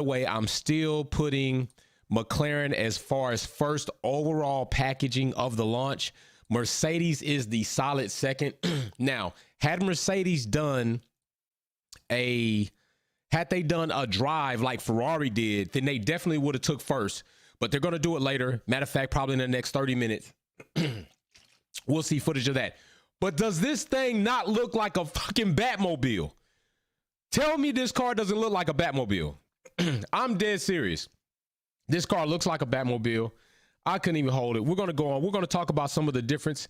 way, I'm still putting McLaren as far as first overall packaging of the launch. Mercedes is the solid second. Now, had Mercedes done a drive like Ferrari did, then they definitely would have took first, but they're going to do it later. Matter of fact, probably in the next 30 minutes. We'll see footage of that. But does this thing not look like a fucking Batmobile? Tell me this car doesn't look like a Batmobile. I'm dead serious. This car looks like a Batmobile. I couldn't even hold it. We're going to go on. We're going to talk about some of the difference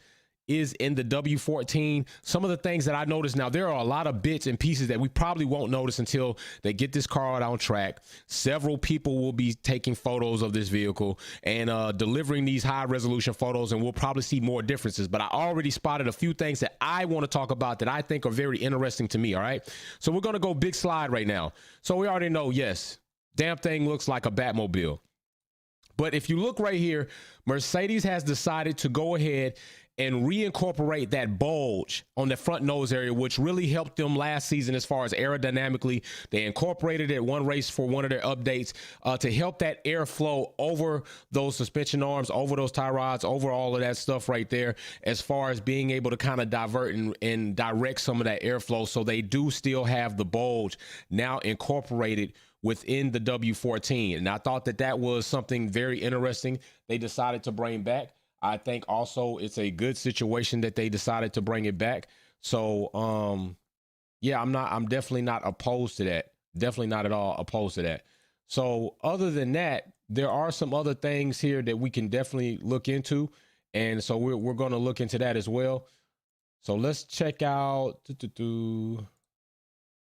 is in the W14. Some of the things that I noticed. Now, there are a lot of bits and pieces that we probably won't notice until they get this car out on track. Several people will be taking photos of this vehicle and delivering these high resolution photos, and we'll probably see more differences. But I already spotted a few things that I want to talk about that I think are very interesting to me. All right. So we're going to go big slide right now. So we already know, yes, damn thing looks like a Batmobile. But if you look right here, Mercedes has decided to go ahead and reincorporate that bulge on the front nose area, which really helped them last season as far as aerodynamically. They incorporated it one race for one of their updates to help that airflow over those suspension arms, over those tie rods, over all of that stuff right there, as far as being able to kind of divert and direct some of that airflow. So they do still have the bulge now incorporated within the W14. And I thought that that was something very interesting they decided to bring back. I think also it's a good situation that they decided to bring it back. So, yeah, I'm definitely not opposed to that. Definitely not at all opposed to that. So other than that, there are some other things here that we can definitely look into. And so we're going to look into that as well. So let's check out,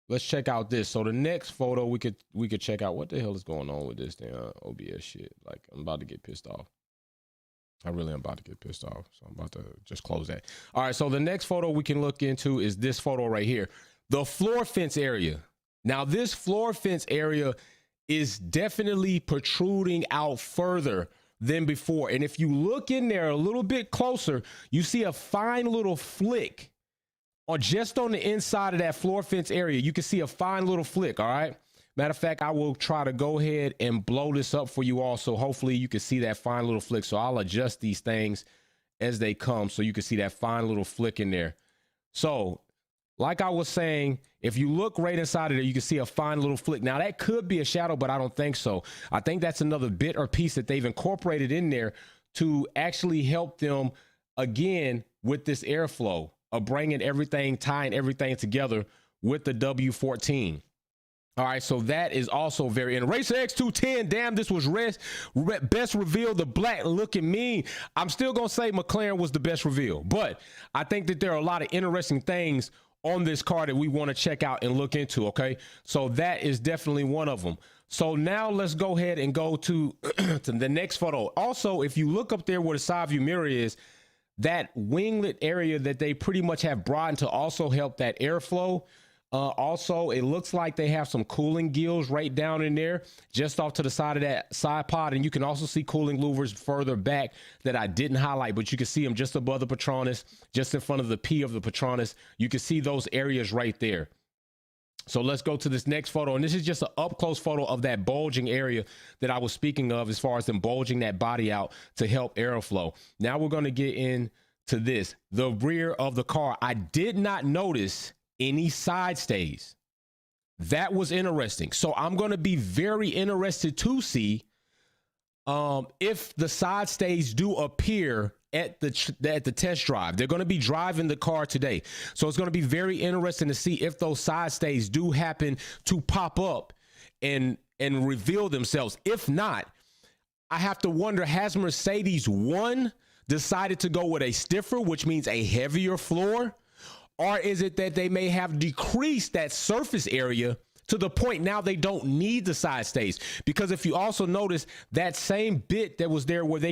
let's check out this. So the next photo we could check out. What the hell is going on with this damn OBS shit? Like, I'm about to get pissed off. I really am about to get pissed off. So I'm about to just close that. All right. So the next photo we can look into is this photo right here. The floor fence area. Now this floor fence area is definitely protruding out further than before. And if you look in there a little bit closer, you see a fine little flick on just on the inside of that floor fence area. You can see a fine little flick. All right. Matter of fact, I will try to go ahead and blow this up for you all. So hopefully you can see that fine little flick. So I'll adjust these things as they come so you can see that fine little flick in there. So like I was saying, if you look right inside of there, you can see a fine little flick. Now that could be a shadow, but I don't think so. I think that's another bit or piece that they've incorporated in there to actually help them again with this airflow of bringing everything, tying everything together with the W14. All right, so that is also very interesting. Racer X210, damn, this was best reveal, the black looking mean. I'm still going to say McLaren was the best reveal, but I think that there are a lot of interesting things on this car that we want to check out and look into, okay? So that is definitely one of them. So now let's go ahead and go to, to the next photo. Also, if you look up there where the side view mirror is, that winglet area that they pretty much have brought in to also help that airflow. Also, it looks like they have some cooling gills right down in there, just off to the side of that side pod. And you can also see cooling louvers further back that I didn't highlight, but you can see them just above the Patronus, just in front of the P of the Patronus. You can see those areas right there. So let's go to this next photo. And this is just an up close photo of that bulging area that I was speaking of, as far as them bulging that body out to help airflow. Now we're going to get into this, the rear of the car. I did not notice any side stays. That was interesting. So I'm going to be very interested to see if the side stays do appear at the test drive. They're going to be driving the car today. So it's going to be very interesting to see if those side stays do happen to pop up and reveal themselves. If not, I have to wonder, has Mercedes decided to go with a stiffer, which means a heavier floor? Or is it that they may have decreased that surface area to the point now they don't need the side stays? Because if you also notice that same bit that was there where they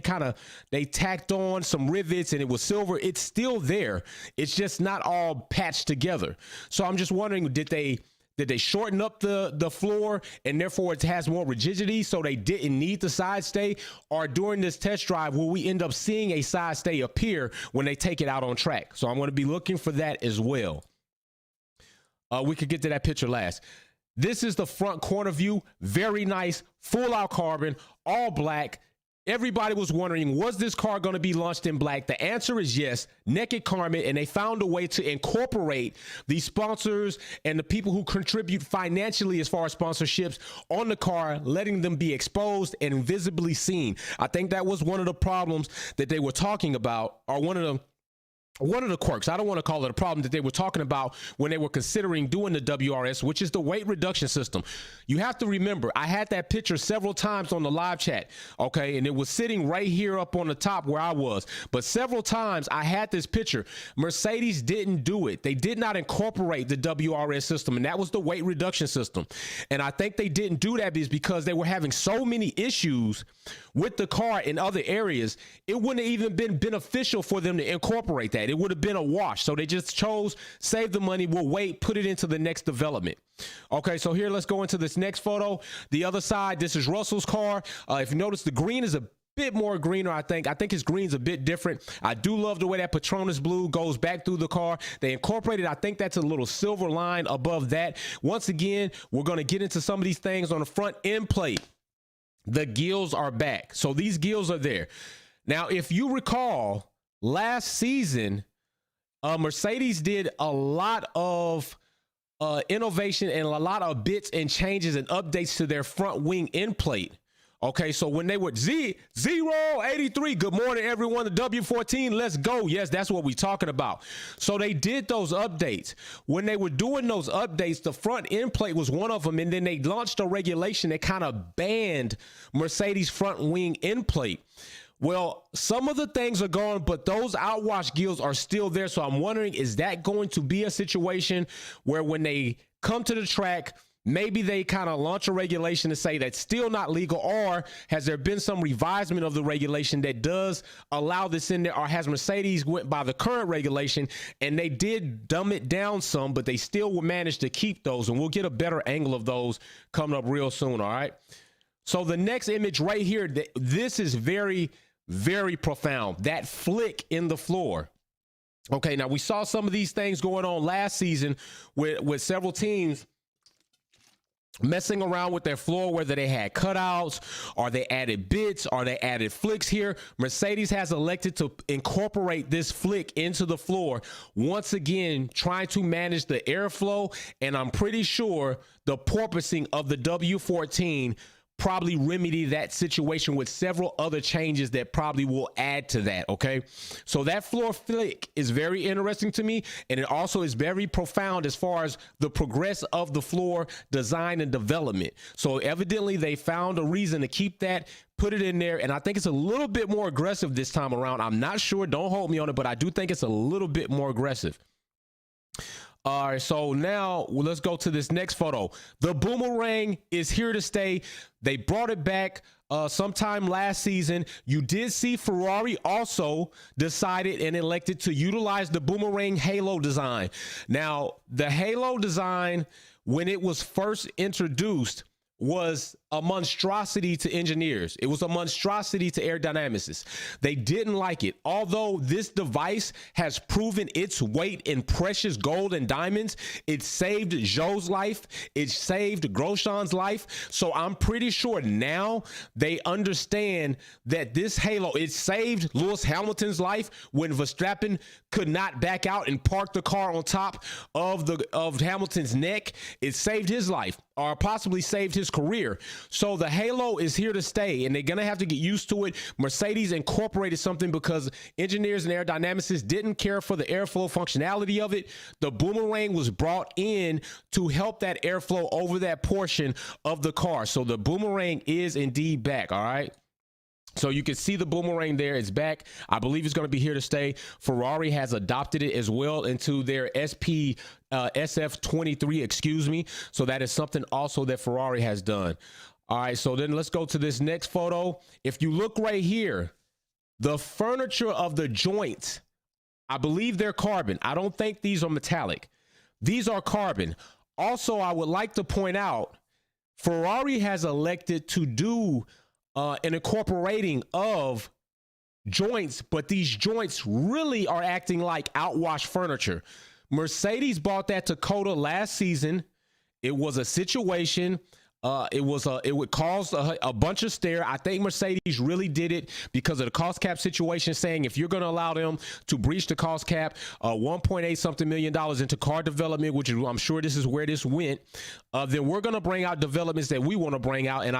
tacked on some rivets and it was silver, it's still there. It's just not all patched together. So I'm just wondering, did they shorten up the floor and therefore it has more rigidity so they didn't need the side stay? Or during this test drive, will we end up seeing a side stay appear when they take it out on track? So I'm going to be looking for that as well. We could get to that picture last. This is the front corner view. Very nice, full out carbon, all black. Everybody was wondering, was this car going to be launched in black? The answer is yes, naked carbon, and they found a way to incorporate the sponsors and the people who contribute financially as far as sponsorships on the car, letting them be exposed and visibly seen. I think that was one of the problems that they were talking about, or one of the quirks. I don't want to call it a problem that they were talking about when they were considering doing the WRS, which is the weight reduction system. You have to remember, I had that picture several times on the live chat, okay, and it was sitting right here up on the top where I was, but several times I had this picture. Mercedes didn't do it. They did not incorporate the WRS system, and that was the weight reduction system. And I think they didn't do that because they were having so many issues with the car in other areas. It wouldn't have even been beneficial for them to incorporate that. It would have been a wash. So they just chose, save the money, we'll wait, put it into the next development. Okay, so here, let's go into this next photo. The other side, this is Russell's car. If you notice, the green is a bit more greener. I think his green's a bit different. I do love the way that Patronus blue goes back through the car. They incorporated, I think that's a little silver line above that. Once again, we're going to get into some of these things on the front end plate. The gills are back. So these gills are there. Now, if you recall, last season, Mercedes did a lot of innovation and a lot of bits and changes and updates to their front wing end plate. Okay, so when they were Z083, good morning, everyone. The W14, let's go. Yes, that's what we're talking about. So they did those updates. When they were doing those updates, the front end plate was one of them, and then they launched a regulation that kind of banned Mercedes front wing end plate. Well, some of the things are gone, but those outwash gills are still there. So I'm wondering, is that going to be a situation where when they come to the track, maybe they kind of launch a regulation to say that's still not legal, or has there been some revisement of the regulation that does allow this in there, or has Mercedes went by the current regulation and they did dumb it down some, but they still will manage to keep those, and we'll get a better angle of those coming up real soon. All right. So the next image right here, this is very, very profound. That flick in the floor. Okay, now we saw some of these things going on last season with several teams messing around with their floor, whether they had cutouts or they added bits or they added flicks here. Mercedes has elected to incorporate this flick into the floor, once again trying to manage the airflow, and I'm pretty sure the porpoising of the W14 probably remedy that situation with several other changes that probably will add to that. Okay, so that floor flick is very interesting to me, and it also is very profound as far as the progress of the floor design and development. So evidently they found a reason to keep that, put it in there, and I think it's a little bit more aggressive this time around. I'm not sure, don't hold me on it, but I do think it's a little bit more aggressive. All right, so now let's go to this next photo. The boomerang is here to stay. They brought it back sometime last season. You did see Ferrari also decided and elected to utilize the boomerang halo design. Now, the halo design, when it was first introduced, was a monstrosity to engineers. It was a monstrosity to aerodynamicists. They didn't like it. Although this device has proven its weight in precious gold and diamonds, it saved Zhou's life, it saved Grosjean's life. So I'm pretty sure now they understand that this halo, it saved Lewis Hamilton's life when Verstappen could not back out and park the car on top of Hamilton's neck. It saved his life, or possibly saved his career. So the halo is here to stay, and they're going to have to get used to it. Mercedes incorporated something because engineers and aerodynamicists didn't care for the airflow functionality of it. The boomerang was brought in to help that airflow over that portion of the car. So the boomerang is indeed back. All right. So you can see the boomerang there. It's back. I believe it's going to be here to stay. Ferrari has adopted it as well into their SF23, excuse me. So that is something also that Ferrari has done. All right, so then let's go to this next photo. If you look right here, the furniture of the joints, I believe they're carbon. I don't think these are metallic. These are carbon. Also, I would like to point out, Ferrari has elected to do an incorporating of joints, but these joints really are acting like outwash furniture. Mercedes bought that Dakota last season, It was a situation. It would cause a bunch of stare. I think Mercedes really did it because of the cost cap situation, saying if you're going to allow them to breach the cost cap, 1.8 something million dollars into car development, which is, I'm sure this is where this went, then we're going to bring out developments that we want to bring out. And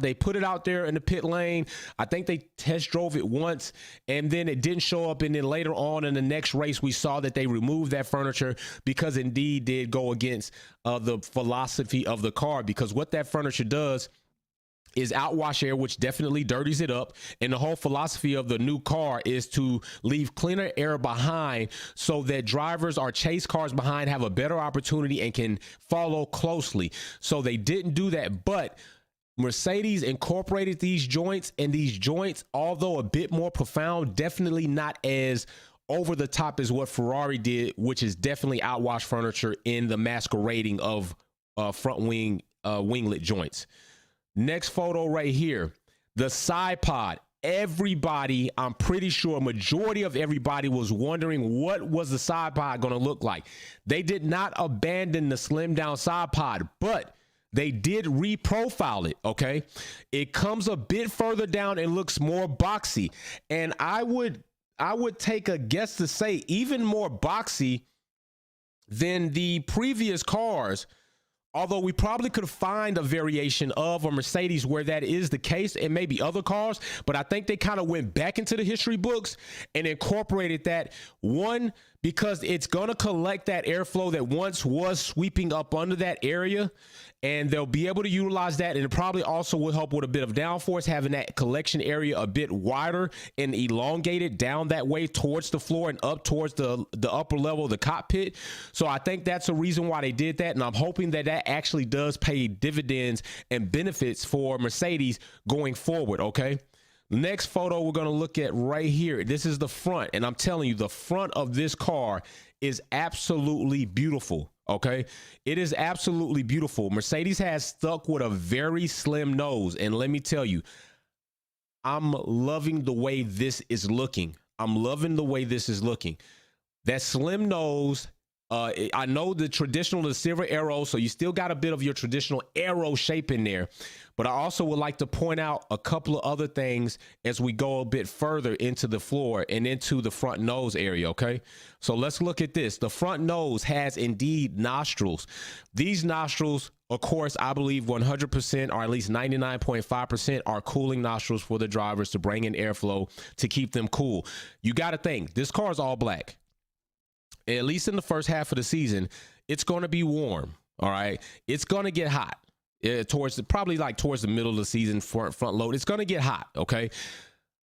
they put it out there in the pit lane. I think they test drove it once, and then it didn't show up. And then later on in the next race, we saw that they removed that furniture because indeed did go against the philosophy of the car, because what that furniture does is outwash air, which definitely dirties it up. And the whole philosophy of the new car is to leave cleaner air behind so that drivers or chase cars behind have a better opportunity and can follow closely. So they didn't do that, but Mercedes incorporated these joints, and these joints, although a bit more profound, definitely not as over the top as what Ferrari did, which is definitely outwash furniture in the masquerading of front wing winglet joints. Next photo right here, the side pod. Everybody, I'm pretty sure a majority of everybody was wondering what was the side pod going to look like. They did not abandon the slim down side pod, but they did reprofile it. Okay, it comes a bit further down and looks more boxy, and I would take a guess to say even more boxy than the previous cars, although we probably could find a variation of a Mercedes where that is the case, and maybe other cars, but I think they kind of went back into the history books and incorporated that. One, because it's going to collect that airflow that once was sweeping up under that area, and they'll be able to utilize that. And it probably also will help with a bit of downforce, having that collection area a bit wider and elongated down that way towards the floor and up towards the upper level of the cockpit. So I think that's a reason why they did that. And I'm hoping that that actually does pay dividends and benefits for Mercedes going forward. Okay. Next photo we're going to look at right here. This is the front, and I'm telling you, the front of this car is absolutely beautiful. Okay, it is absolutely beautiful. Mercedes has stuck with a very slim nose, and let me tell you, I'm loving the way this is looking. I'm loving the way this is looking. That slim nose. I know the silver arrow, so you still got a bit of your traditional arrow shape in there, but I also would like to point out a couple of other things as we go a bit further into the floor and into the front nose area. Okay, so let's look at this. The front nose has indeed nostrils. These nostrils, of course, I believe 100% or at least 99.5% are cooling nostrils for the drivers to bring in airflow to keep them cool. You got to think this car is all black. At least in the first half of the season, it's going to be warm. All right. It's going to get hot towards the middle of the season, front load. It's going to get hot. OK,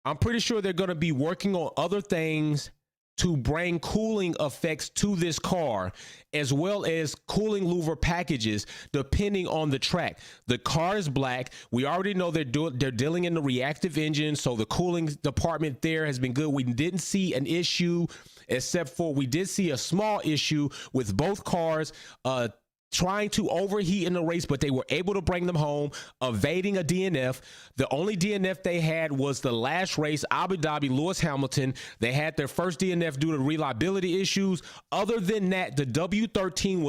I'm pretty sure they're going to be working on other things to bring cooling effects to this car, as well as cooling louver packages depending on the track. The car is black. We already know they're dealing in the reactive engine, so the cooling department there has been good. We didn't see an issue, except for we did see a small issue with both cars trying to overheat in the race, but they were able to bring them home, evading a DNF. The only DNF they had was the last race, Abu Dhabi, Lewis Hamilton. They had their first DNF due to reliability issues. Other than that, the W13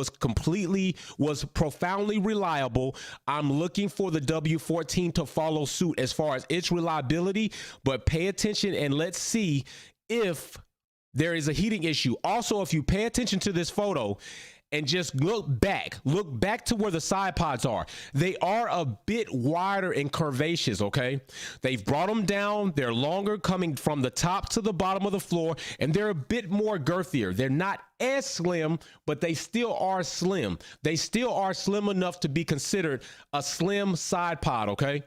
was profoundly reliable. I'm looking for the W14 to follow suit as far as its reliability, but pay attention and let's see if there is a heating issue. Also, if you pay attention to this photo, and just look back to where the side pods are. They are a bit wider and curvaceous, okay? They've brought them down. They're longer, coming from the top to the bottom of the floor, and they're a bit more girthier. They're not as slim, but they still are slim. They still are slim enough to be considered a slim side pod, okay?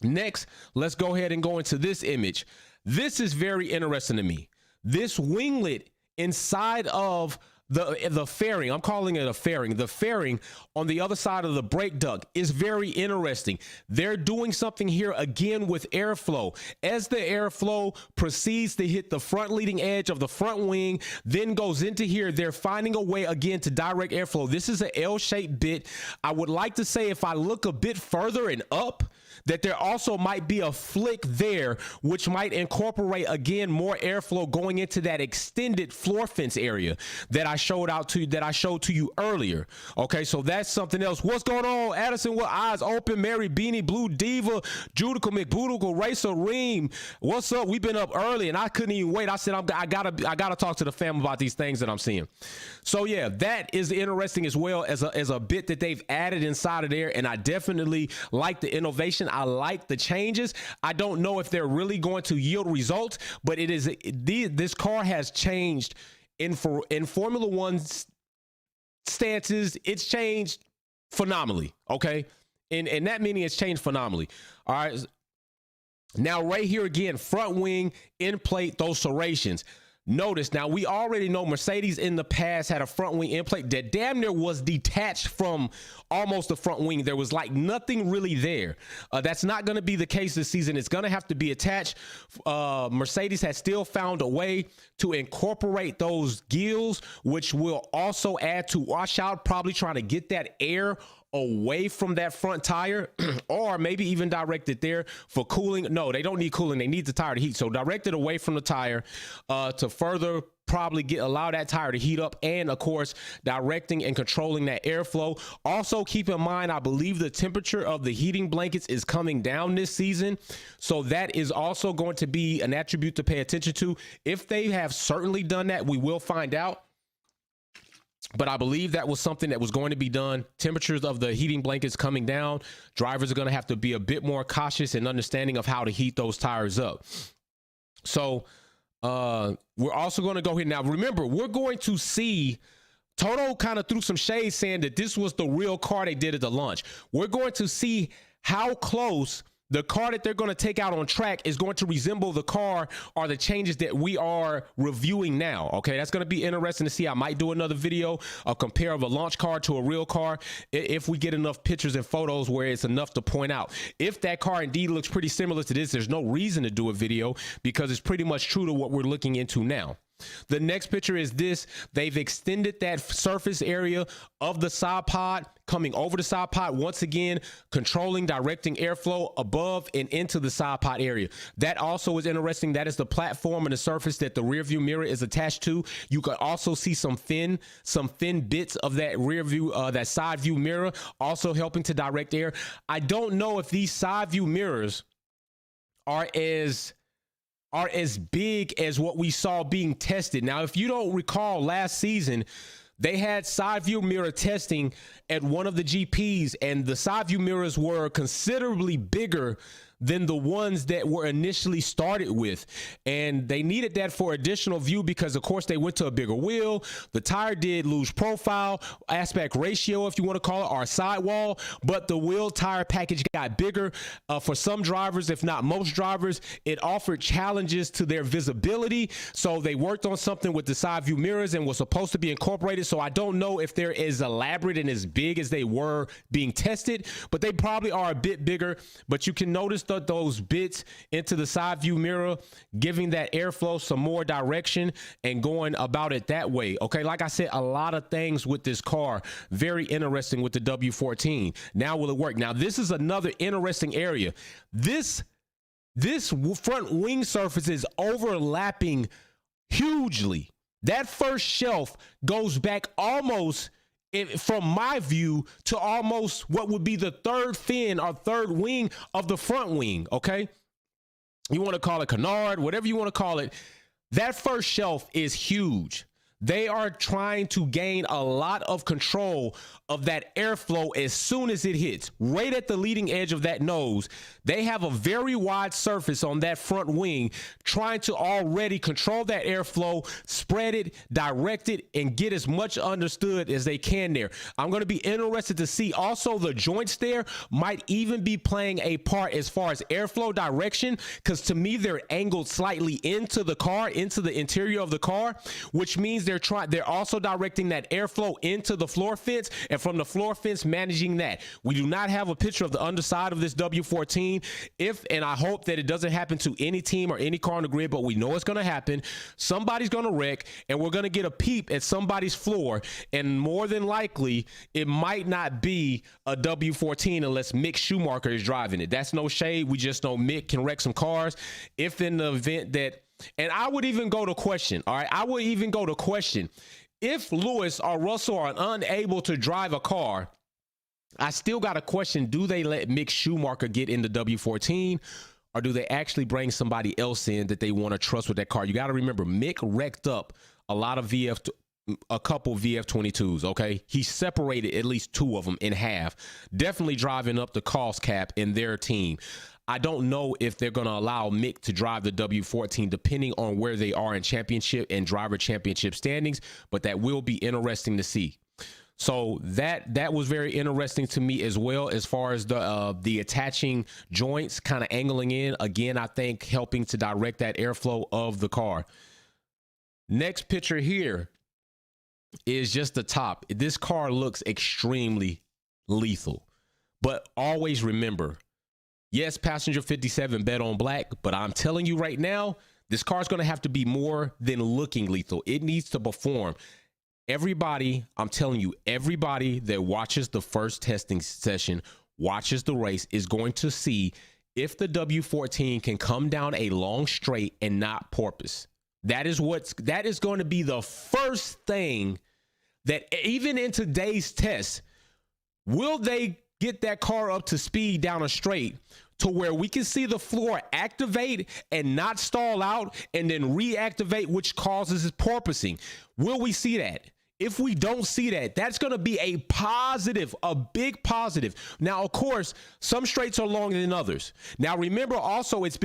Next, let's go ahead and go into this image. This is very interesting to me. This winglet inside of the fairing, I'm calling it a fairing. The fairing on the other side of the brake duct is very interesting. They're doing something here again with airflow. As the airflow proceeds to hit the front leading edge of the front wing, then goes into here, they're finding a way again to direct airflow. This is an L-shaped bit. I would like to say if I look a bit further and up, that there also might be a flick there, which might incorporate again more airflow going into that extended floor fence area that I showed to you earlier. Okay, so that's something else. What's going on, Addison? What eyes open? Mary Beanie, Blue Diva, Judica McBoodical, Racer Reem. What's up? We've been up early and I couldn't even wait. I said I gotta talk to the fam about these things that I'm seeing. So yeah, that is interesting as well as a bit that they've added inside of there, and I definitely like the innovation. I like the changes. I don't know if they're really going to yield results, but this car has changed in Formula One's stances. It's changed phenomenally. Okay, and that meaning it's changed phenomenally. All right. Now right here again, front wing, end plate, those serrations. Notice now, we already know Mercedes in the past had a front wing end plate that damn near was detached from almost the front wing. There was like nothing really there. That's not going to be the case this season. It's going to have to be attached. Mercedes has still found a way to incorporate those gills, which will also add to washout, probably trying to get that air away from that front tire, or maybe even direct it there for cooling. No, they don't need cooling. They need the tire to heat. So direct it away from the tire to further probably allow that tire to heat up, and of course directing and controlling that airflow. Also keep in mind, I believe the temperature of the heating blankets is coming down this season, so that is also going to be an attribute to pay attention to. If they have certainly done that, we will find out. But I believe that was something that was going to be done. Temperatures of the heating blankets coming down. Drivers are going to have to be a bit more cautious and understanding of how to heat those tires up. So we're also going to go here. Now, remember, we're going to see Toto kind of threw some shade saying that this was the real car they did at the launch. We're going to see how close the car that they're going to take out on track is going to resemble the car or the changes that we are reviewing now. Okay, that's going to be interesting to see. I might do another video, a compare of a launch car to a real car, if we get enough pictures and photos where it's enough to point out. If that car indeed looks pretty similar to this, there's no reason to do a video because it's pretty much true to what we're looking into now. The next picture is this. They've extended that surface area of the side pod, coming over the side pod once again, controlling, directing airflow above and into the side pod area. That also is interesting. That is the platform and the surface that the rear view mirror is attached to. You can also see some thin bits of that rear view, that side view mirror, also helping to direct air. I don't know if these side view mirrors are as big as what we saw being tested. Now, if you don't recall, last season, they had side view mirror testing at one of the GPs, and the side view mirrors were considerably bigger than the ones that were initially started with. And they needed that for additional view because, of course, they went to a bigger wheel. The tire did lose profile, aspect ratio, if you want to call it, or sidewall, but the wheel tire package got bigger. For some drivers, if not most drivers, it offered challenges to their visibility. So they worked on something with the side view mirrors and was supposed to be incorporated. So I don't know if they're as elaborate and as big as they were being tested, but they probably are a bit bigger. But you can notice those bits into the side view mirror, giving that airflow some more direction and going about it that way. Okay, like I said, a lot of things with this car. Very interesting with the W14. Now will it work? Now this is another interesting area. This front wing surface is overlapping hugely. That first shelf goes back almost, from my view, to almost what would be the third fin or third wing of the front wing. Okay, you want to call it canard, whatever you want to call it. That first shelf is huge. They are trying to gain a lot of control of that airflow as soon as it hits right at the leading edge of that nose. They have a very wide surface on that front wing, trying to already control that airflow, spread it, direct it, and get as much understood as they can there. I'm going to be interested to see also the joints there might even be playing a part as far as airflow direction, because to me they're angled slightly into the car, into the interior of the car, which means they're also directing that airflow into the floor fence, and from the floor fence managing that. We do not have a picture of the underside of this W14. And I hope that it doesn't happen to any team or any car on the grid, but we know it's going to happen. Somebody's going to wreck, and we're going to get a peep at somebody's floor, and more than likely it might not be a W14 unless Mick Schumacher is driving it. That's no shade. We just know Mick can wreck some cars. If in the event that, and I would even go to question, all right, I would even go to question, if Lewis or Russell are unable to drive a car, I still got a question, do they let Mick Schumacher get in the W14, or do they actually bring somebody else in that they want to trust with that car? You got to remember, Mick wrecked up a couple VF22s, okay? He separated at least 2 of them in half, definitely driving up the cost cap in their team. I don't know if they're going to allow Mick to drive the W14, depending on where they are in championship and driver championship standings, but that will be interesting to see. So that was very interesting to me as well, as far as the attaching joints kind of angling in. Again, I think helping to direct that airflow of the car. Next picture here is just the top. This car looks extremely lethal, but always remember, yes, passenger 57 bet on black, but I'm telling you right now, this car is going to have to be more than looking lethal. It needs to perform. Everybody, I'm telling you, everybody that watches the first testing session, watches the race, is going to see if the W14 can come down a long straight and not porpoise. That is going to be the first thing that, even in today's test, will they get that car up to speed down a straight to where we can see the floor activate and not stall out and then reactivate, which causes porpoising? Will we see that? If we don't see that, that's going to be a positive, a big positive. Now, of course, some straights are longer than others. Now, remember also, it has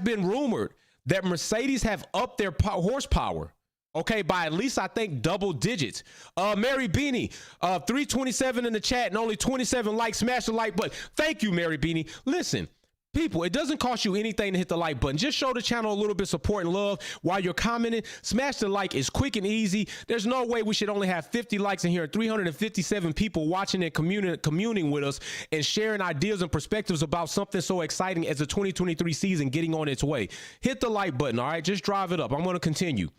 been rumored that Mercedes have upped their horsepower, okay, by at least, I think, double digits. Mary Beanie, 327 in the chat and only 27 likes. Smash the like button. Thank you, Mary Beanie. Listen, people, it doesn't cost you anything to hit the like button. Just show the channel a little bit of support and love while you're commenting. Smash the like. It's quick and easy. There's no way we should only have 50 likes in here and 357 people watching and communing with us and sharing ideas and perspectives about something so exciting as the 2023 season getting on its way. Hit the like button, all right? Just drive it up. I'm going to continue.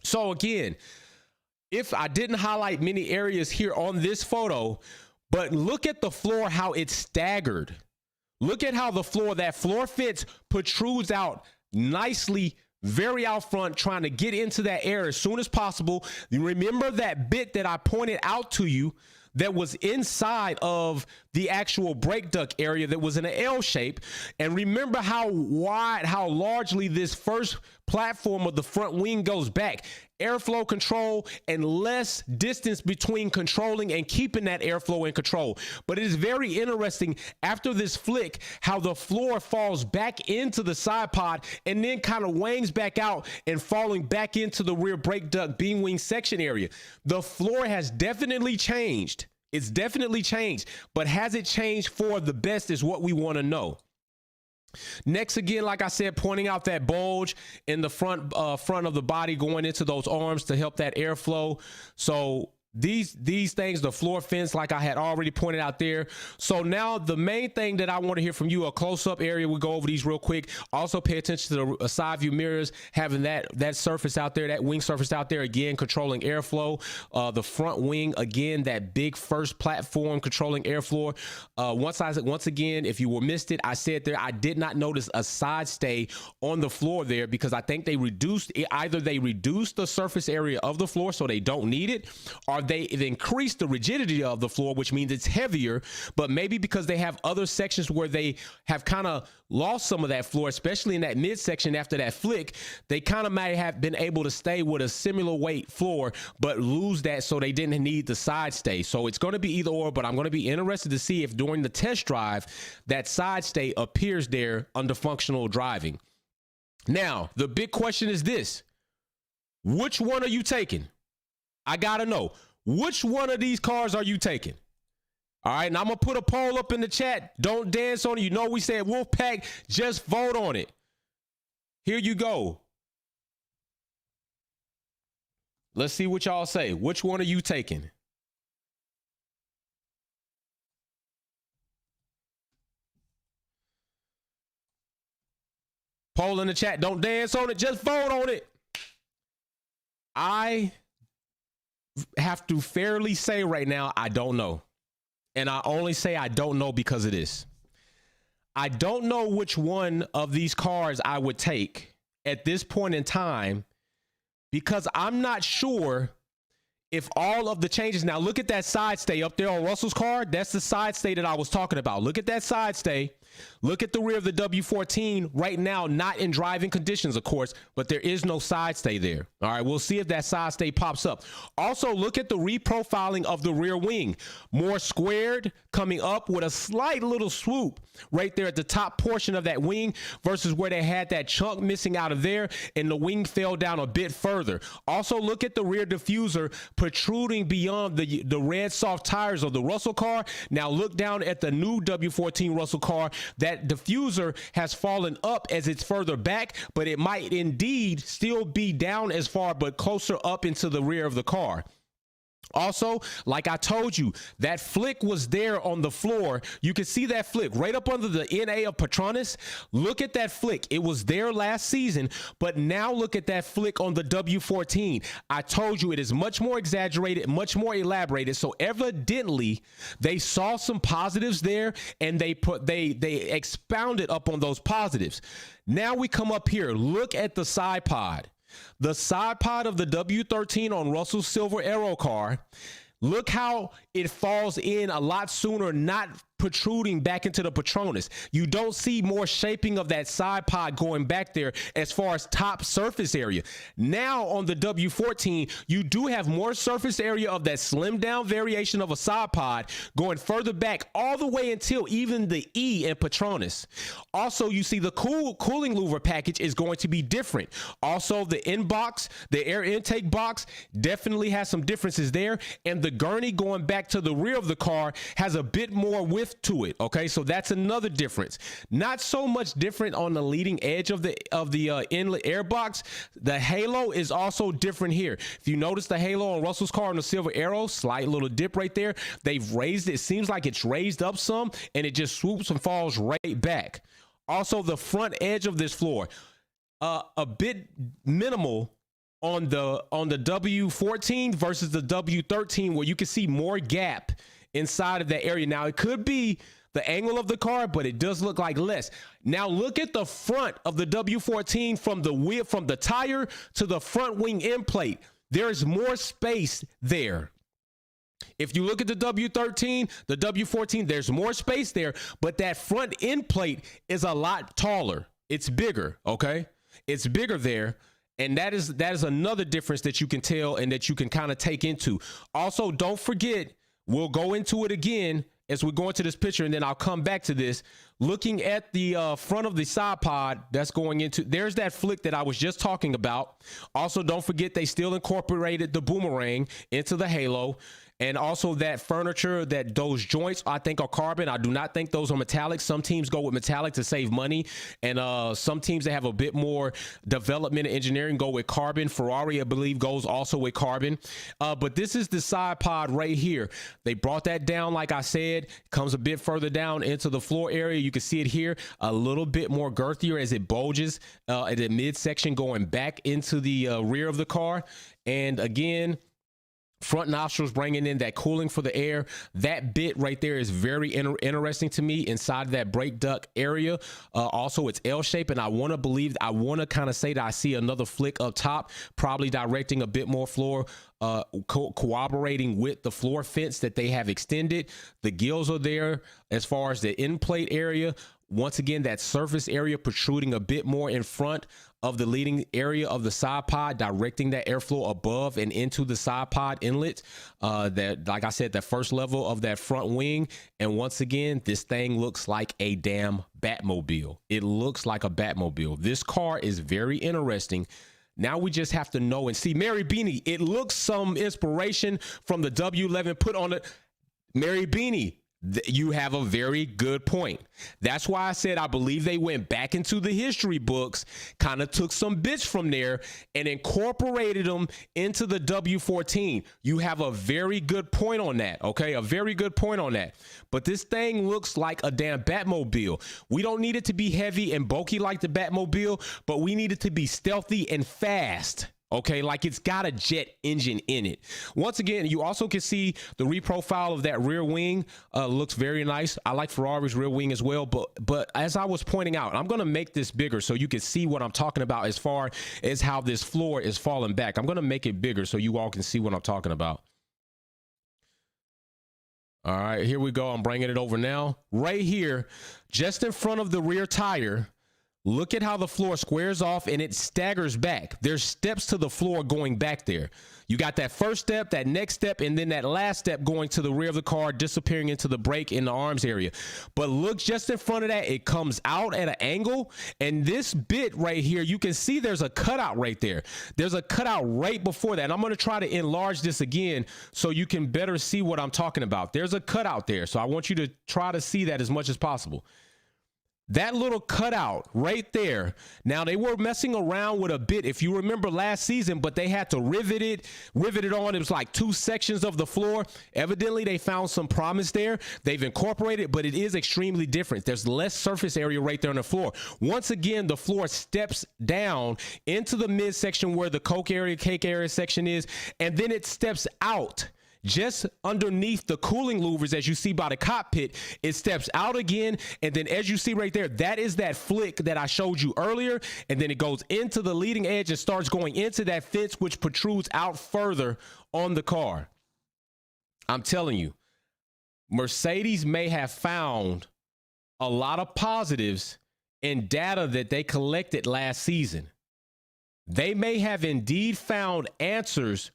So again, if I didn't highlight many areas here on this photo, but look at the floor, how it's staggered. Look at how that floor fence protrudes out nicely, very out front, trying to get into that air as soon as possible. You remember that bit that I pointed out to you that was inside of the actual brake duct area that was in an L shape. And remember how wide, how largely this first platform of the front wing goes back. Airflow control and less distance between controlling and keeping that airflow in control. But it is very interesting after this flick how the floor falls back into the side pod and then kind of wangs back out and falling back into the rear brake duct beam wing section area. The floor has definitely changed. It's definitely changed, but has it changed for the best is what we want to know. Next, again, like I said, pointing out that bulge in the front of the body going into those arms to help that airflow. So these things, the floor fence, like I had already pointed out there. So now the main thing that I want to hear from you, a close-up area, we'll go over these real quick. Also pay attention to the side view mirrors, having that surface out there, that wing surface out there, again, controlling airflow. The front wing, again, that big first platform controlling airflow. Once again, if you missed it, I said there, I did not notice a side stay on the floor there because I think they reduced it. Either they reduced the surface area of the floor so they don't need it, or they increased the rigidity of the floor, which means it's heavier, but maybe because they have other sections where they have kind of lost some of that floor, especially in that midsection after that flick, they kind of might have been able to stay with a similar weight floor, but lose that so they didn't need the side stay. So it's going to be either or, but I'm going to be interested to see if during the test drive, that side stay appears there under functional driving. Now, the big question is this: which one are you taking? I got to know. Which one of these cars are you taking? All right, and I'm going to put a poll up in the chat. Don't dance on it. You know we said Wolfpack, just vote on it. Here you go. Let's see what y'all say. Which one are you taking? Poll in the chat. Don't dance on it. Just vote on it. I have to fairly say right now, I don't know. And I only say I don't know because of this. I don't know which one of these cars I would take at this point in time because I'm not sure if all of the changes. Now look at that side stay up there on Russell's car. That's the side stay that I was talking about. Look at that side stay. Look at the rear of the W14 right now, not in driving conditions, of course, but there is no side stay there. All right, we'll see if that side stay pops up. Also, look at the reprofiling of the rear wing. More squared, coming up with a slight little swoop right there at the top portion of that wing versus where they had that chunk missing out of there and the wing fell down a bit further. Also, look at the rear diffuser protruding beyond the red soft tires of the Russell car. Now look down at the new W14 Russell car. That diffuser has fallen up as it's further back, but it might indeed still be down as far, but closer up into the rear of the car. Also, like I told you, that flick was there on the floor. You can see that flick right up under the NA of Petronas. Look at that flick. It was there last season, but now look at that flick on the W14. I told you it is much more exaggerated, much more elaborated. So evidently they saw some positives there and they expounded up on those positives. Now we come up here. Look at the side pod. The side pod of the W13 on Russell's silver aero car. Look how it falls in a lot sooner, not protruding back into the Petronas. You don't see more shaping of that side pod going back there as far as top surface area. Now on the W14, you do have more surface area of that slimmed down variation of a side pod going further back all the way until even the E in Petronas. Also, you see the cooling louver package is going to be different. Also, the inbox, the air intake box definitely has some differences there. And the gurney going back to the rear of the car has a bit more width to it. Okay, so that's another difference. Not so much different on the leading edge of the inlet air box. The halo is also different here. If you notice the halo on Russell's car on the silver aero, slight little dip right there. They've raised it. It seems like it's raised up some and it just swoops and falls right back. Also, the front edge of this floor, a bit minimal on the W14 versus the W13, where you can see more gap inside of that area. Now, it could be the angle of the car, but it does look like less. Now, look at the front of the W14 from the wheel, from the tire to the front wing end plate. There's more space there. If you look at the W13, the W14, there's more space there, but that front end plate is a lot taller. It's bigger, okay? It's bigger there. And that is another difference that you can tell and that you can kind of take into. Also, don't forget, we'll go into it again as we go into this picture, and then I'll come back to this. Looking at the front of the side pod that's going into, there's that flick that I was just talking about. Also, don't forget they still incorporated the boomerang into the halo. And also that furniture, that those joints, I think are carbon. I do not think those are metallic. Some teams go with metallic to save money. And some teams that have a bit more development and engineering go with carbon. Ferrari, I believe, goes also with carbon. But this is the side pod right here. They brought that down, like I said, comes a bit further down into the floor area. You can see it here, a little bit more girthier as it bulges at the midsection going back into the rear of the car. And again, front nostrils bringing in that cooling for the air. That bit right there is very interesting to me inside of that brake duct area. Also, it's L-shaped, and I want to kind of say that I see another flick up top, probably directing a bit more floor, cooperating with the floor fence that they have extended. The gills are there as far as the end plate area. Once again, that surface area protruding a bit more in front of the leading area of the side pod, directing that airflow above and into the side pod inlet. That, like I said, that first level of that front wing. And once again, this thing looks like a damn Batmobile. It looks like a Batmobile. This car is very interesting. Now we just have to know and see. Mary Beanie, it looks some inspiration from the W11 put on it. Mary Beanie, You have a very good point. That's why I said I believe they went back into the history books, kind of took some bits from there and incorporated them into the W14. You have a very good point on that, okay? A very good point on that. But this thing looks like a damn Batmobile. We don't need it to be heavy and bulky like the Batmobile, but we need it to be stealthy and fast. Okay, like it's got a jet engine in it. Once again, you also can see the reprofile of that rear wing looks very nice. I like Ferrari's rear wing as well, but as I was pointing out, I'm gonna make this bigger so you can see what I'm talking about as far as how this floor is falling back. I'm gonna make it bigger so you all can see what I'm talking about. All right, here we go. I'm bringing it over now. Right here, just in front of the rear tire, look at how the floor squares off and it staggers back. There's steps to the floor going back there. You got that first step, that next step, and then that last step going to the rear of the car, disappearing into the brake in the arms area. But look just in front of that, it comes out at an angle. And this bit right here, you can see there's a cutout right there. There's a cutout right before that. And I'm going to try to enlarge this again so you can better see what I'm talking about. There's a cutout there. So I want you to try to see that as much as possible. That little cutout right there. Now, they were messing around with a bit, if you remember last season, but they had to rivet it on. It was like 2 sections of the floor. Evidently, they found some promise there. They've incorporated, but it is extremely different. There's less surface area right there on the floor. Once again, the floor steps down into the midsection where the cake area section is, and then it steps out. Just underneath the cooling louvers, as you see by the cockpit, it steps out again. And then as you see right there, that is that flick that I showed you earlier. And then it goes into the leading edge and starts going into that fence, which protrudes out further on the car. I'm telling you, Mercedes may have found a lot of positives in data that they collected last season. They may have indeed found answers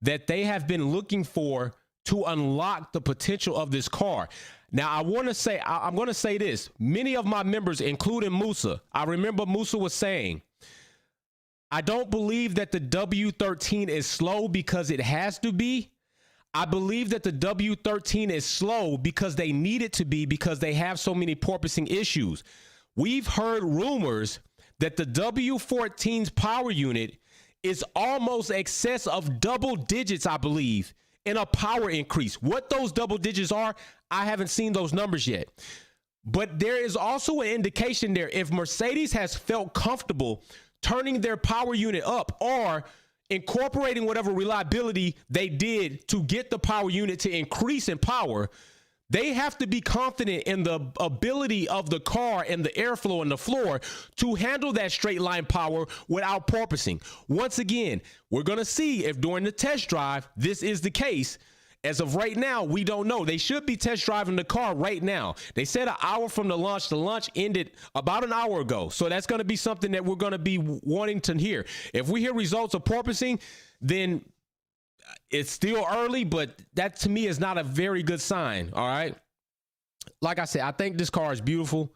that they have been looking for to unlock the potential of this car. Now, I'm going to say this. Many of my members, including Musa, I remember Musa was saying, I don't believe that the W13 is slow because it has to be. I believe that the W13 is slow because they need it to be, because they have so many porpoising issues. We've heard rumors that the W14's power unit is almost excess of double digits, I believe, in a power increase. What those double digits are, I haven't seen those numbers yet. But there is also an indication there, if Mercedes has felt comfortable turning their power unit up or incorporating whatever reliability they did to get the power unit to increase in power, they have to be confident in the ability of the car and the airflow and the floor to handle that straight line power without porpoising. Once again, we're going to see if during the test drive this is the case. As of right now, we don't know. They should be test driving the car right now. They said an hour from the launch. The launch ended about an hour ago. So that's going to be something that we're going to be wanting to hear. If we hear results of porpoising, then it's still early, but that to me is not a very good sign. All right. Like I said, I think this car is beautiful.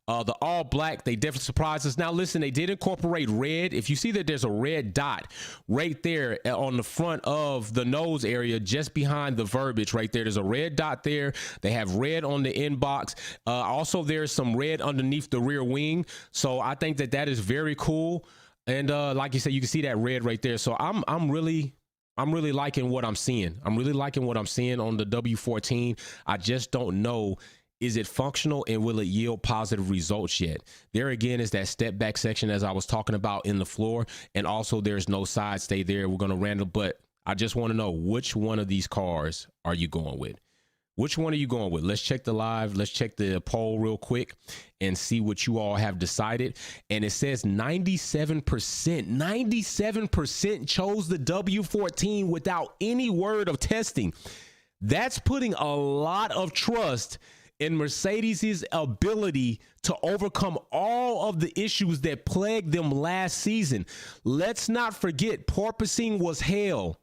The all black, they definitely surprised us. Now, listen, they did incorporate red. If you see that there's a red dot right there on the front of the nose area, just behind the verbiage right there, there's a red dot there. They have red on the inbox. Also, there's some red underneath the rear wing. So I think that that is very cool. And like you said, you can see that red right there. So I'm really liking what I'm seeing. I'm really liking what I'm seeing on the W14. I just don't know, is it functional and will it yield positive results yet? There again is that step back section as I was talking about in the floor. And also there's no side stay there. We're going to random, but I just want to know, which one of these cars are you going with? Which one are you going with? Let's check the live. Let's check the poll real quick and see what you all have decided. And it says 97% chose the W14 without any word of testing. That's putting a lot of trust in Mercedes's ability to overcome all of the issues that plagued them last season. Let's not forget, porpoising was hell.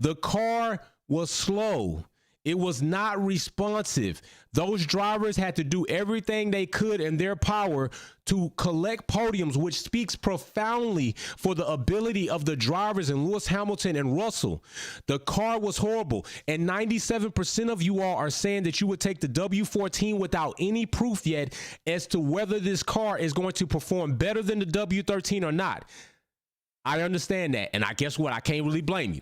The car was slow. It was not responsive. Those drivers had to do everything they could in their power to collect podiums, which speaks profoundly for the ability of the drivers in Lewis Hamilton and Russell. The car was horrible, and 97% of you all are saying that you would take the W14 without any proof yet as to whether this car is going to perform better than the W13 or not. I understand that, and I guess what? I can't really blame you.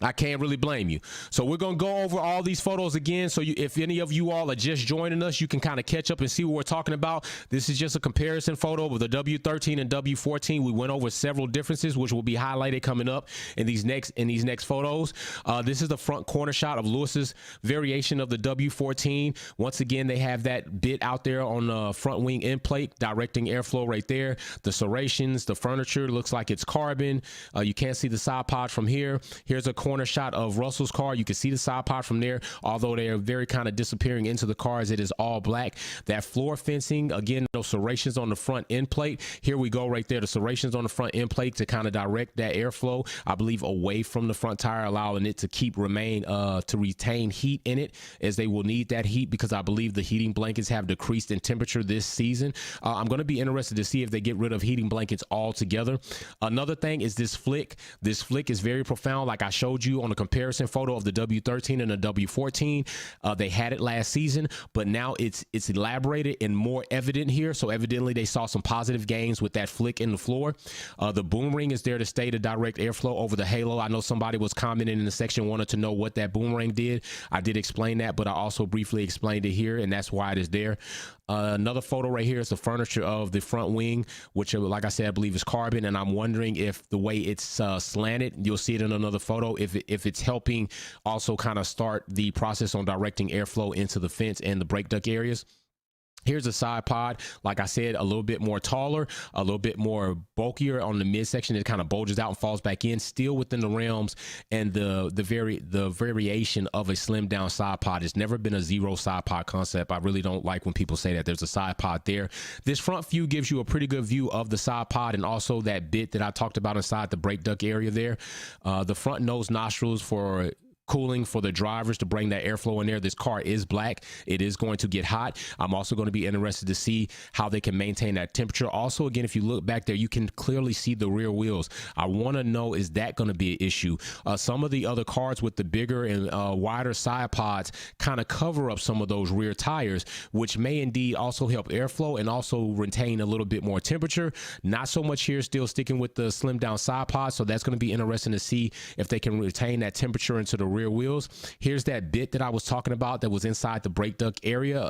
I can't really blame you. So we're going to go over all these photos again. So if any of you all are just joining us, you can kind of catch up and see what we're talking about. This is just a comparison photo of the W13 and W14. We went over several differences, which will be highlighted coming up in these next photos. This is the front corner shot of Lewis's variation of the W14. Once again, they have that bit out there on the front wing end plate, directing airflow right there. The serrations, the furniture looks like it's carbon. You can't see the side pod from here. Here's a corner shot of Russell's car. You can see the side pod from there, although they are very kind of disappearing into the car as it is all black. That floor fencing, again, those serrations on the front end plate. Here we go right there, the serrations on the front end plate to kind of direct that airflow, I believe, away from the front tire, allowing it to to retain heat in it, as they will need that heat, because I believe the heating blankets have decreased in temperature this season. I'm going to be interested to see if they get rid of heating blankets altogether. Another thing is this flick. This flick is very profound, like I showed you on a comparison photo of the W13 and the W14. They had it last season, but now it's elaborated and more evident here. So evidently they saw some positive gains with that flick in the floor. The boom ring is there to stay to direct airflow over the halo. I know somebody was commenting in the section, wanted to know what that boom ring did. I did explain that, but I also briefly explained it here, and that's why it is there. Another photo right here is the furniture of the front wing, which, like I said, I believe is carbon, and I'm wondering if the way it's slanted, you'll see it in another photo, if it's helping also kind of start the process on directing airflow into the fence and the brake duct areas. Here's a side pod, like I said, a little bit more taller, a little bit more bulkier on the midsection. It kind of bulges out and falls back in, still within the realms and the variation of a slimmed down side pod. It's never been a zero side pod concept. I really don't like when people say that there's a side pod there. This front view gives you a pretty good view of the side pod and also that bit that I talked about inside the brake duct area there. The front nose nostrils for cooling for the drivers to bring that airflow in there. This car is black. It is going to get hot. I'm also going to be interested to see how they can maintain that temperature. Also, again, if you look back there, you can clearly see the rear wheels. I want to know, is that going to be an issue? Some of the other cars with the bigger and wider side pods kind of cover up some of those rear tires, which may indeed also help airflow and also retain a little bit more temperature. Not so much here, still sticking with the slim down side pod. So that's going to be interesting to see if they can retain that temperature into the rear wheels. Here's that bit that I was talking about that was inside the brake duct area.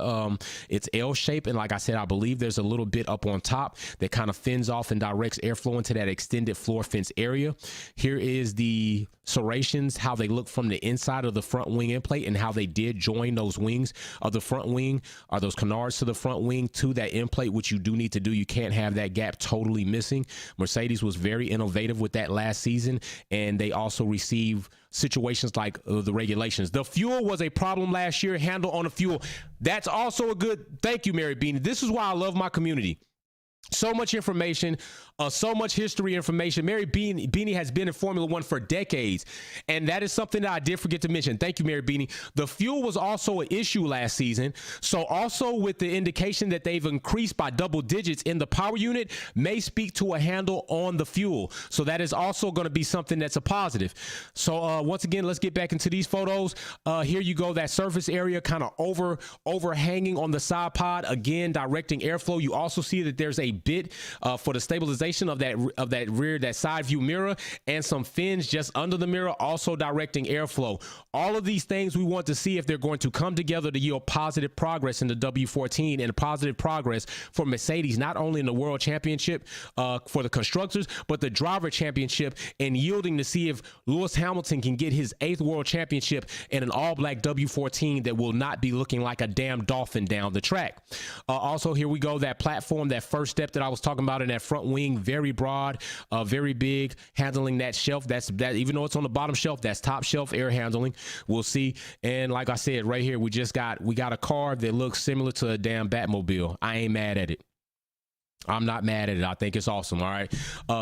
It's L-shaped, and like I said, I believe there's a little bit up on top that kind of fins off and directs airflow into that extended floor fence area. Here is the serrations, how they look from the inside of the front wing end plate and how they did join those wings of the front wing, or those canards to the front wing to that end plate, which you do need to do. You can't have that gap totally missing. Mercedes was very innovative with that last season, and they also received situations like the regulations. The fuel was a problem last year. Handle on the fuel. That's also a good, thank you, Mary Beanie. This is why I love my community. So much information, so much history information. Mary Beanie has been in Formula One for decades, and that is something that I did forget to mention. Thank you, Mary Beanie. The fuel was also an issue last season, so also with the indication that they've increased by double digits in the power unit may speak to a handle on the fuel. So that is also going to be something that's a positive. So once again, let's get back into these photos. Here you go, that surface area kind of overhanging on the side pod, again directing airflow. You also see that there's a bit for the stabilization of that rear, that side view mirror, and some fins just under the mirror, also directing airflow. All of these things we want to see if they're going to come together to yield positive progress in the W14 and positive progress for Mercedes, not only in the World Championship for the constructors, but the driver championship, and yielding to see if Lewis Hamilton can get his 8th World Championship in an all-black W14 that will not be looking like a damn dolphin down the track. Also, here we go, that platform, that first step that I was talking about in that front wing, very broad, very big, handling that shelf. That even though it's on the bottom shelf, that's top shelf air handling. We'll see. And like I said, right here, we got a car that looks similar to a damn Batmobile. I ain't mad at it. I'm not mad at it. I think it's awesome. All right.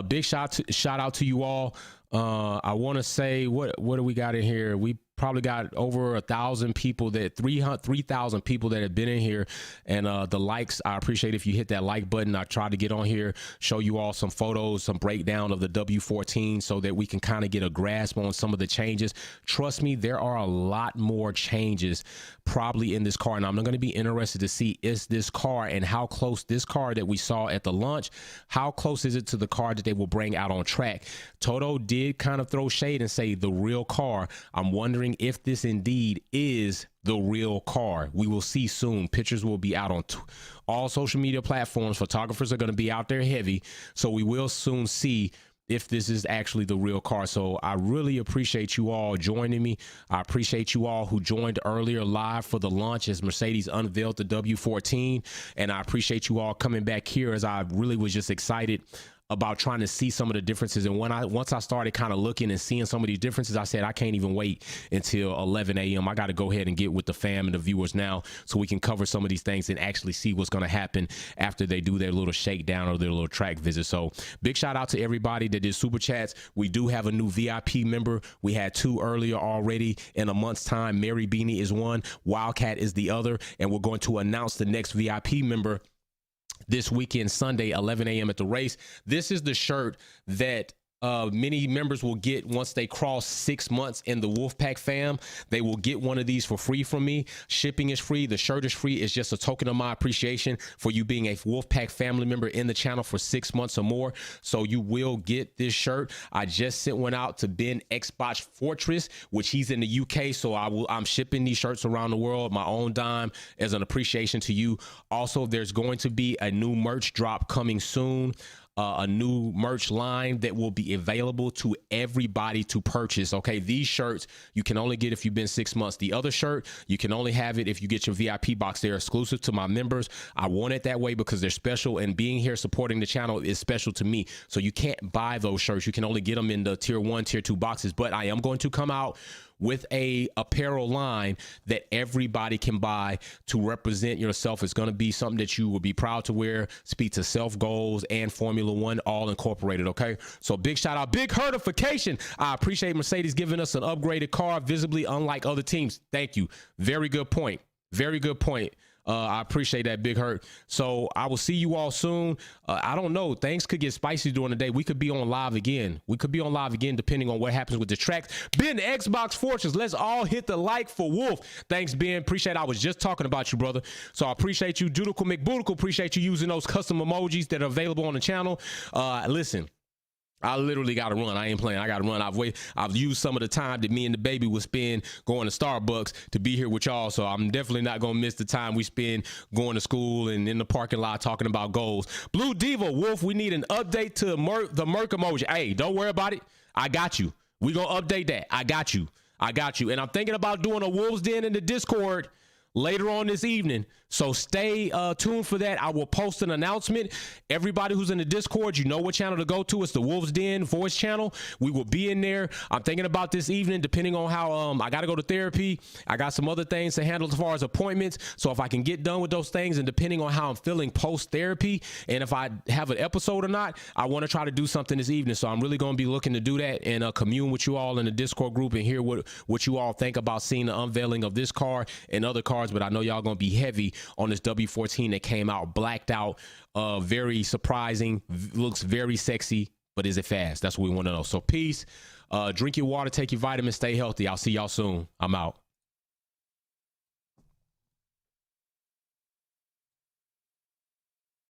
Big shout out to you all. I want to say, what do we got in here? We probably got over 1,000 people, that 3,000 people that have been in here. And the likes, I appreciate if you hit that like button. I tried to get on here, show you all some photos, some breakdown of the W14 so that we can kind of get a grasp on some of the changes. Trust me, there are a lot more changes probably in this car, and I'm going to be interested to see is this car and how close this car that we saw at the launch, how close is it to the car that they will bring out on track. Toto did kind of throw shade and say the real car. I'm wondering if this indeed is the real car. We will see soon. Pictures will be out on all social media platforms. Photographers are going to be out there heavy, so we will soon see if this is actually the real car. So I really appreciate you all joining me. I appreciate you all who joined earlier live for the launch as Mercedes unveiled the W14. And I appreciate you all coming back here, as I really was just excited about trying to see some of the differences. And once I started kind of looking and seeing some of these differences, I said, I can't even wait until 11 a.m. I got to go ahead and get with the fam and the viewers now so we can cover some of these things and actually see what's going to happen after they do their little shakedown or their little track visit. So big shout out to everybody that did super chats. We do have a new VIP member. We had 2 earlier already. In a month's time, Mary Beanie is one, Wildcat is the other, and we're going to announce the next VIP member this weekend, Sunday, 11 a.m. at the race. This is the shirt that many members will get once they cross 6 months in the Wolfpack fam. They will get one of these for free from me. Shipping is free. The shirt is free. It's just a token of my appreciation for you being a Wolfpack family member in the channel for 6 months or more. So you will get this shirt. I just sent one out to Ben Xbox Fortress, which he's in the UK. So I'm shipping these shirts around the world, my own dime, as an appreciation to you. Also, there's going to be a new merch drop coming soon. A new merch line that will be available to everybody to purchase. Okay, these shirts you can only get if you've been 6 months. The other shirt, you can only have it if you get your VIP box. They're exclusive to my members. I want it that way because they're special, and being here supporting the channel is special to me. So you can't buy those shirts. You can only get them in the tier 1, tier 2 boxes. But I am going to come out with a apparel line that everybody can buy to represent yourself. It's going to be something that you will be proud to wear, speak to self goals and Formula One all incorporated. Okay, so big shout out, big hertification. I appreciate Mercedes giving us an upgraded car, visibly unlike other teams. Thank you. Very good point. Very good point. I appreciate that, Big Hurt. So I will see you all soon. I don't know. Things could get spicy during the day. We could be on live again. We could be on live again depending on what happens with the tracks. Ben, the Xbox Fortress. Let's all hit the like for Wolf. Thanks, Ben. Appreciate it. I was just talking about you, brother. So I appreciate you. Judical McBoodical. Appreciate you using those custom emojis that are available on the channel. Listen, I literally got to run. I ain't playing. I got to run. I've used some of the time that me and the baby would spend going to Starbucks to be here with y'all. So I'm definitely not going to miss the time we spend going to school and in the parking lot talking about goals. Blue Diva, Wolf, we need an update to the Merc emoji. Hey, don't worry about it. I got you. We going to update that. I got you. I got you. And I'm thinking about doing a Wolves Den in the Discord later on this evening. So stay tuned for that. I will post an announcement. Everybody who's in the Discord, you know what channel to go to. It's the Wolves Den voice channel. We will be in there. I'm thinking about this evening, depending on how I got to go to therapy. I got some other things to handle as far as appointments. So if I can get done with those things, and depending on how I'm feeling post therapy, and if I have an episode or not, I want to try to do something this evening. So I'm really going to be looking to do that and commune with you all in the Discord group and hear what you all think about seeing the unveiling of this car and other cars. But I know y'all going to be heavy on this W14 that came out blacked out, very surprising, looks very sexy, but is it fast? That's what we want to know. So peace, drink your water, take your vitamins, stay healthy. I'll see y'all soon. I'm out.